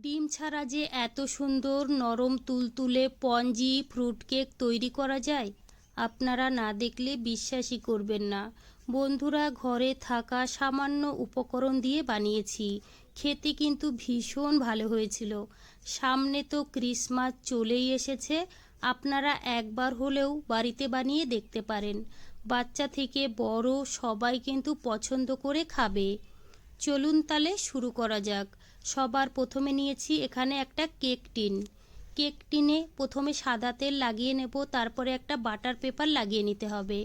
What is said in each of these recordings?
ডিম ছাড়া যে এত সুন্দর নরম তুলতুলে স্পঞ্জি ফ্রুট কেক তৈরি করা যায়, আপনারা না দেখলে বিশ্বাসই করবেন না। বন্ধুরা, ঘরে থাকা সামান্য উপকরণ দিয়ে বানিয়েছি। খেতে কিন্তু ভীষণ ভালো হয়েছিল। সামনে তো ক্রিসমাস চলেই এসেছে, আপনারা একবার হলেও বাড়িতে বানিয়ে দেখতে পারেন। বাচ্চা থেকে বড় সবাই কিন্তু পছন্দ করে খাবে। চলুন তাহলে শুরু করা যাক। সবার প্রথমে নিয়েছি এখানে একটা কেক টিন। কেক টিনে প্রথমে সাদা তেল লাগিয়ে নেব, তারপরে একটা বাটার পেপার লাগিয়ে নিতে হবে।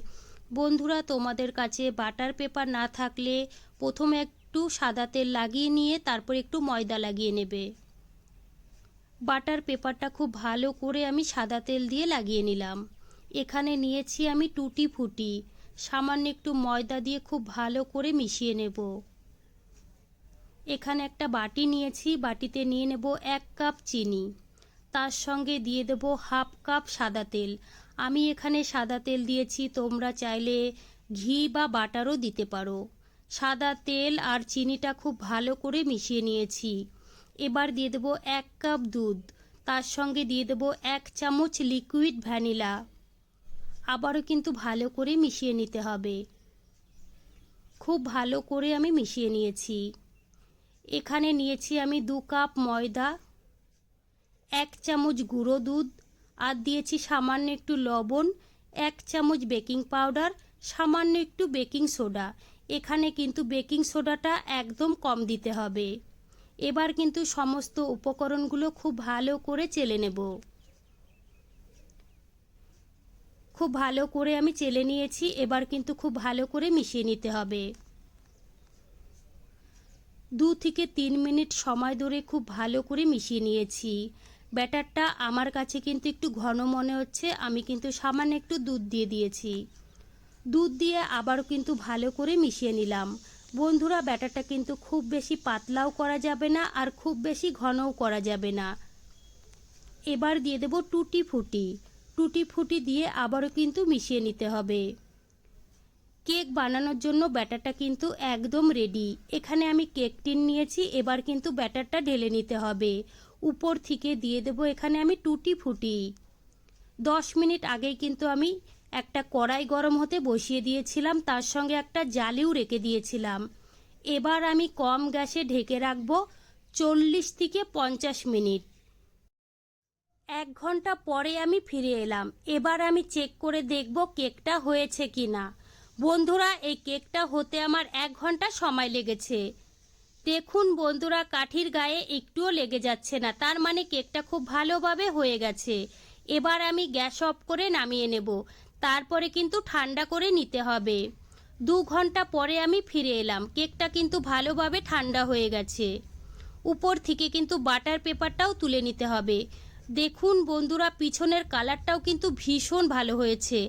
বন্ধুরা, তোমাদের কাছে বাটার পেপার না থাকলে প্রথমে একটু সাদা তেল লাগিয়ে নিয়ে তারপর একটু ময়দা লাগিয়ে নেবে। বাটার পেপারটা খুব ভালো করে আমি সাদা তেল দিয়ে লাগিয়ে নিলাম। এখানে নিয়েছি আমি টুটি ফুটি। সামান্য একটু ময়দা দিয়ে খুব ভালো করে মিশিয়ে নেব। এখানে একটা বাটি নিয়েছি, বাটিতে নিয়ে নেব 1 কাপ চিনি। তার সঙ্গে দিয়ে দেব হাফ কাপ সাদা তেল। আমি এখানে সাদা তেল দিয়েছি, তোমরা চাইলে ঘি বা বাটারও দিতে পারো। সাদা তেল আর চিনিটা খুব ভালো করে মিশিয়ে নিয়েছি। এবার দিয়ে দেব 1 কাপ দুধ। তার সঙ্গে দিয়ে দেব 1 চামচ লিকুইড ভ্যানিলা। আবারও কিন্তু ভালো করে মিশিয়ে নিতে হবে। খুব ভালো করে আমি মিশিয়ে নিয়েছি। এখানে নিয়েছি আমি 2 কাপ ময়দা, 1 চামচ গুঁড়ো দুধ, আর দিয়েছি সামান্য একটু লবণ, 1 চামচ বেকিং পাউডার, সামান্য একটু বেকিং সোডা। এখানে কিন্তু বেকিং সোডাটা একদম কম দিতে হবে। এবার কিন্তু সমস্ত উপকরণগুলো খুব ভালো করে চেলে নেব। খুব ভালো করে আমি চেলে নিয়েছি। এবার কিন্তু খুব ভালো করে মিশিয়ে নিতে হবে। 2 থেকে 3 মিনিট সময় ধরে খুব ভালো করে মিশিয়ে নিয়েছি। ব্যাটারটা আমার কাছে কিন্তু একটু ঘন মনে হচ্ছে, আমি কিন্তু সামান্য একটু দুধ দিয়ে দিয়েছি। দুধ দিয়ে আবারও কিন্তু ভালো করে মিশিয়ে নিলাম। বন্ধুরা, ব্যাটারটা কিন্তু খুব বেশি পাতলাও করা যাবে না আর খুব বেশি ঘনও করা যাবে না। এবার দিয়ে দেব টুটি ফুটি। টুটি ফুটি দিয়ে আবারও কিন্তু মিশিয়ে নিতে হবে। কেক বানানোর জন্য ব্যাটারটা কিন্তু একদম রেডি। এখানে আমি কেক টিন নিয়েছি, এবার কিন্তু ব্যাটারটা ঢেলে নিতে হবে। উপর থেকে দিয়ে দেব এখানে আমি টুটি ফুটি। 10 মিনিট আগেই কিন্তু আমি একটা কড়াই গরম হতে বসিয়ে দিয়েছিলাম, তার সঙ্গে একটা জালিও রেখে দিয়েছিলাম। এবার আমি কম গ্যাসে ঢেকে রাখবো 40 থেকে 50 মিনিট। 1 ঘন্টা পরে আমি ফিরে এলাম। এবার আমি চেক করে দেখব কেকটা হয়েছে কি না। বন্ধুরা, এই কেকটা হতে আমার 1 ঘন্টা সময় লেগেছে। দেখুন বন্ধুরা, কাঠির গায়ে একটুও লেগে যাচ্ছে না, তার মানে কেকটা খুব ভালোভাবে হয়ে গেছে। এবার আমি গ্যাস অফ করে নামিয়ে নেব। তারপরে কিন্তু ঠান্ডা করে নিতে হবে। 2 ঘন্টা পরে আমি ফিরে এলাম। কেকটা কিন্তু ভালোভাবে ঠান্ডা হয়ে গেছে। উপর থেকে কিন্তু বাটার পেপারটাও তুলে নিতে হবে। দেখুন বন্ধুরা, পিছনের কালারটাও কিন্তু ভীষণ ভালো হয়েছে।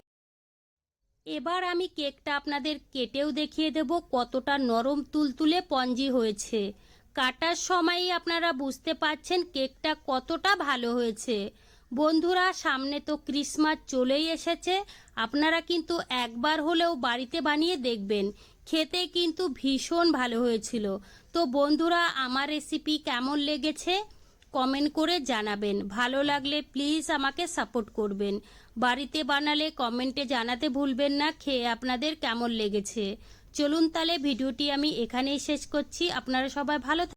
এবার আমি কেকটা আপনাদের কেটেও দেখিয়ে দেব কতটা নরম তুলতুলে স্পঞ্জি হয়েছে। কাটার সময়ই আপনারা বুঝতে পারছেন কেকটা কতটা ভালো হয়েছে। বন্ধুরা, সামনে তো ক্রিসমাস চলেই এসেছে, আপনারা কিন্তু একবার হলেও বাড়িতে বানিয়ে দেখবেন। খেতে কিন্তু ভীষণ ভালো হয়েছিল। তো বন্ধুরা, আমার রেসিপি কেমন লেগেছে কমেন্ট করে জানাবেন। ভালো লাগলে প্লিজ আমাকে সাপোর্ট করবেন। বাড়িতে বানালে কমেন্টে জানাতে ভুলবেন না খেয়ে আপনাদের কেমন লেগেছে। চলুন তাহলে ভিডিওটি আমি এখানেই শেষ করছি। আপনারা সবাই ভালো